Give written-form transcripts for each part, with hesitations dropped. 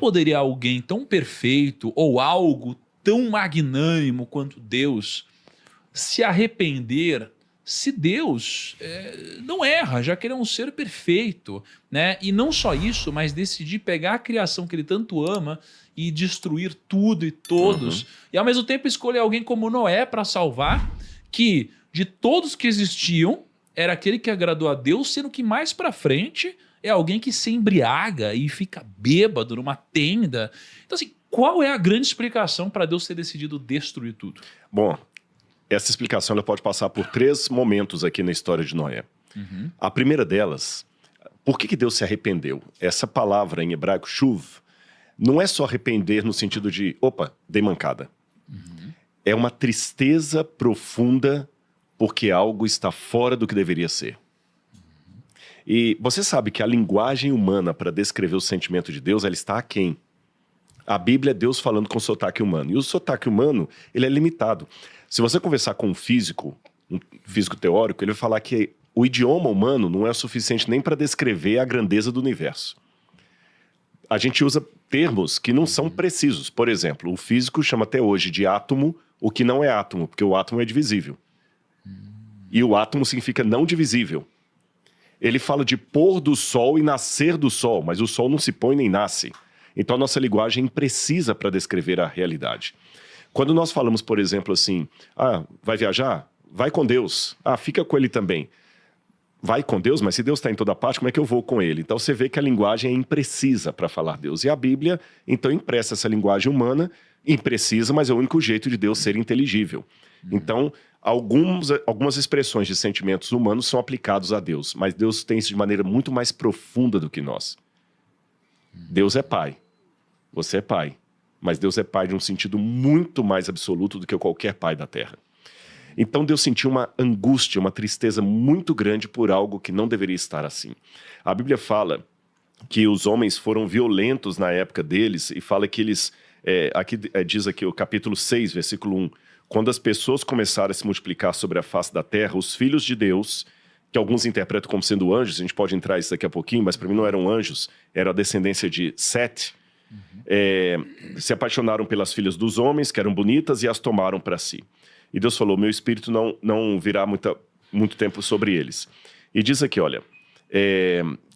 poderia alguém tão perfeito ou algo tão magnânimo quanto Deus se arrepender se Deus não erra, já que ele é um ser perfeito, né? E não só isso, mas decidir pegar a criação que ele tanto ama e destruir tudo e todos, e ao mesmo tempo escolher alguém como Noé para salvar, que de todos que existiam, era aquele que agradou a Deus, sendo que mais para frente é alguém que se embriaga e fica bêbado numa tenda. Então assim, qual é a grande explicação para Deus ter decidido destruir tudo? Bom, essa explicação ela pode passar por 3 momentos aqui na história de Noé. A primeira delas, por que Deus se arrependeu? Essa palavra em hebraico, shuv, não é só arrepender no sentido de, opa, dei mancada. É uma tristeza profunda porque algo está fora do que deveria ser. E você sabe que a linguagem humana para descrever o sentimento de Deus, ela está aquém. A Bíblia é Deus falando com sotaque humano. E o sotaque humano, ele é limitado. Se você conversar com um físico teórico, ele vai falar que o idioma humano não é o suficiente nem para descrever a grandeza do universo. A gente usa termos que não são precisos. Por exemplo, o físico chama até hoje de átomo o que não é átomo, porque o átomo é divisível. E o átomo significa não divisível. Ele fala de pôr do sol e nascer do sol, mas o sol não se põe nem nasce. Então a nossa linguagem é imprecisa para descrever a realidade. Quando nós falamos, por exemplo, assim, vai viajar? Vai com Deus. Fica com ele também. Vai com Deus, mas se Deus está em toda parte, como é que eu vou com ele? Então você vê que a linguagem é imprecisa para falar Deus. E a Bíblia, então, empresta essa linguagem humana, imprecisa, mas é o único jeito de Deus ser inteligível. Então, algumas expressões de sentimentos humanos são aplicados a Deus, mas Deus tem isso de maneira muito mais profunda do que nós. Deus é pai. Você é pai. Mas Deus é pai de um sentido muito mais absoluto do que qualquer pai da terra. Então Deus sentiu uma angústia, uma tristeza muito grande por algo que não deveria estar assim. A Bíblia fala que os homens foram violentos na época deles e fala que eles, diz aqui o capítulo 6, versículo 1, quando as pessoas começaram a se multiplicar sobre a face da terra, os filhos de Deus, que alguns interpretam como sendo anjos, a gente pode entrar isso daqui a pouquinho, mas para mim não eram anjos, era a descendência de Sete, se apaixonaram pelas filhas dos homens, que eram bonitas, e as tomaram para si. E Deus falou, meu espírito não virá muito tempo sobre eles. E diz aqui, olha,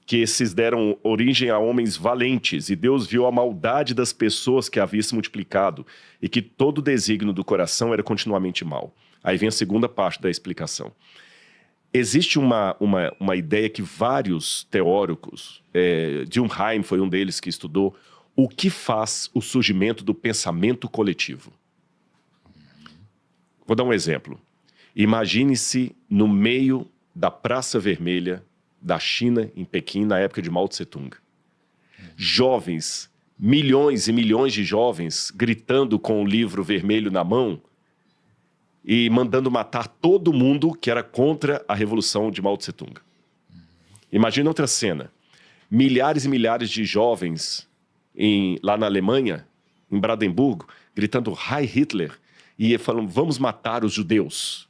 que esses deram origem a homens valentes, e Deus viu a maldade das pessoas que havia se multiplicado, e que todo o desígnio do coração era continuamente mau. Aí vem a segunda parte da explicação. Existe uma ideia que vários teóricos, John Haim foi um deles que estudou, o que faz o surgimento do pensamento coletivo. Vou dar um exemplo. Imagine-se no meio da Praça Vermelha da China, em Pequim, na época de Mao Tse-tung. Jovens, milhões e milhões de jovens, gritando com o livro vermelho na mão e mandando matar todo mundo que era contra a revolução de Mao Tse-tung. Imagina outra cena. Milhares e milhares de jovens lá na Alemanha, em Brandemburgo, gritando Heil Hitler, e falando, vamos matar os judeus.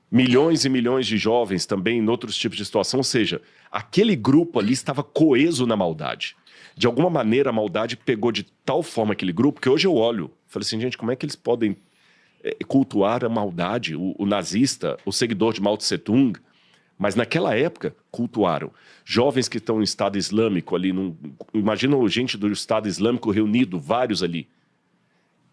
Milhões e milhões de jovens também em outros tipos de situação, ou seja, aquele grupo ali estava coeso na maldade. De alguma maneira a maldade pegou de tal forma aquele grupo, que hoje eu olho, falei assim, gente, como é que eles podem cultuar a maldade, o nazista, o seguidor de Mao Tse-tung? Mas naquela época, cultuaram. Jovens que estão em Estado Islâmico ali, imagina gente do Estado Islâmico reunido, vários ali.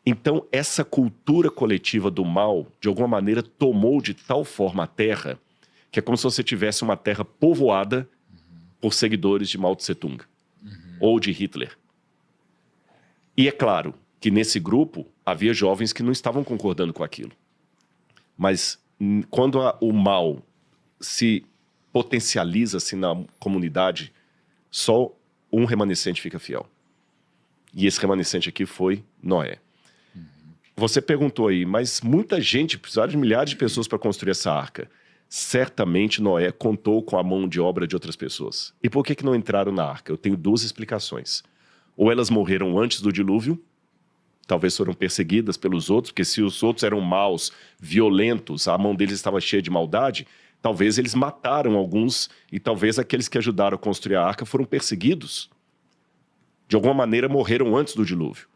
Então, essa cultura coletiva do mal, de alguma maneira, tomou de tal forma a terra, que é como se você tivesse uma terra povoada por seguidores de Mao Tse-tung, ou de Hitler. E é claro que nesse grupo havia jovens que não estavam concordando com aquilo. Mas quando o mal se potencializa assim na comunidade, só um remanescente fica fiel. E esse remanescente aqui foi Noé. Você perguntou aí, mas muita gente, precisaram de milhares de pessoas para construir essa arca. Certamente Noé contou com a mão de obra de outras pessoas. E por que não entraram na arca? Eu tenho 2 explicações. Ou elas morreram antes do dilúvio, talvez foram perseguidas pelos outros, porque se os outros eram maus, violentos, a mão deles estava cheia de maldade, talvez eles mataram alguns, e talvez aqueles que ajudaram a construir a arca foram perseguidos. de alguma maneira morreram antes do dilúvio.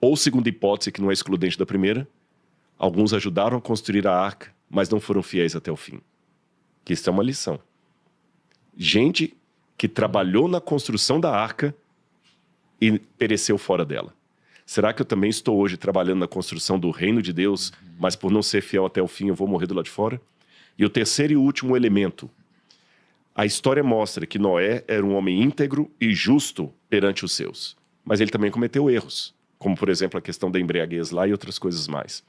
Ou, segunda hipótese, que não é excludente da primeira, alguns ajudaram a construir a arca, mas não foram fiéis até o fim. Que isso é uma lição. Gente que trabalhou na construção da arca e pereceu fora dela. Será que eu também estou hoje trabalhando na construção do reino de Deus, mas por não ser fiel até o fim eu vou morrer do lado de fora? E o terceiro e último elemento. A história mostra que Noé era um homem íntegro e justo perante os seus. Mas ele também cometeu erros, como, por exemplo, a questão da embriaguez lá e outras coisas mais.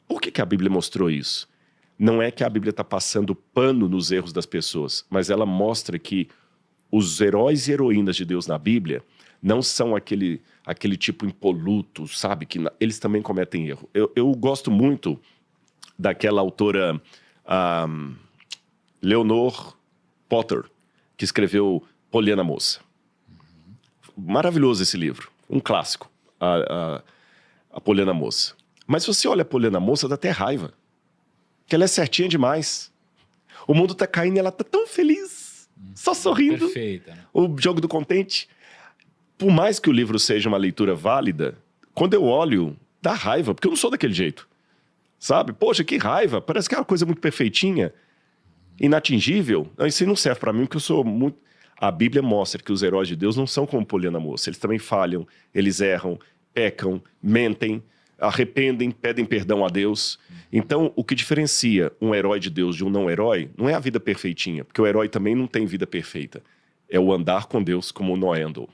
Por que a Bíblia mostrou isso? Não é que a Bíblia está passando pano nos erros das pessoas, mas ela mostra que os heróis e heroínas de Deus na Bíblia não são aquele tipo impoluto, sabe? Que eles também cometem erro. Eu gosto muito daquela autora Leonor Potter, que escreveu Poliana Moça. Maravilhoso esse livro, um clássico, a Poliana Moça. Mas se você olha a Poliana Moça, dá até raiva, que ela é certinha demais. O mundo tá caindo e ela tá tão feliz, só sorrindo. Perfeita, né? O jogo do contente. Por mais que o livro seja uma leitura válida, quando eu olho, dá raiva, porque eu não sou daquele jeito. Sabe? Poxa, que raiva, parece que é uma coisa muito perfeitinha, inatingível. Isso não serve para mim, porque eu sou muito... A Bíblia mostra que os heróis de Deus não são como Poliana Moça. Eles também falham, eles erram, pecam, mentem, arrependem, pedem perdão a Deus. Então, o que diferencia um herói de Deus de um não herói não é a vida perfeitinha, porque o herói também não tem vida perfeita. É o andar com Deus como Noé andou.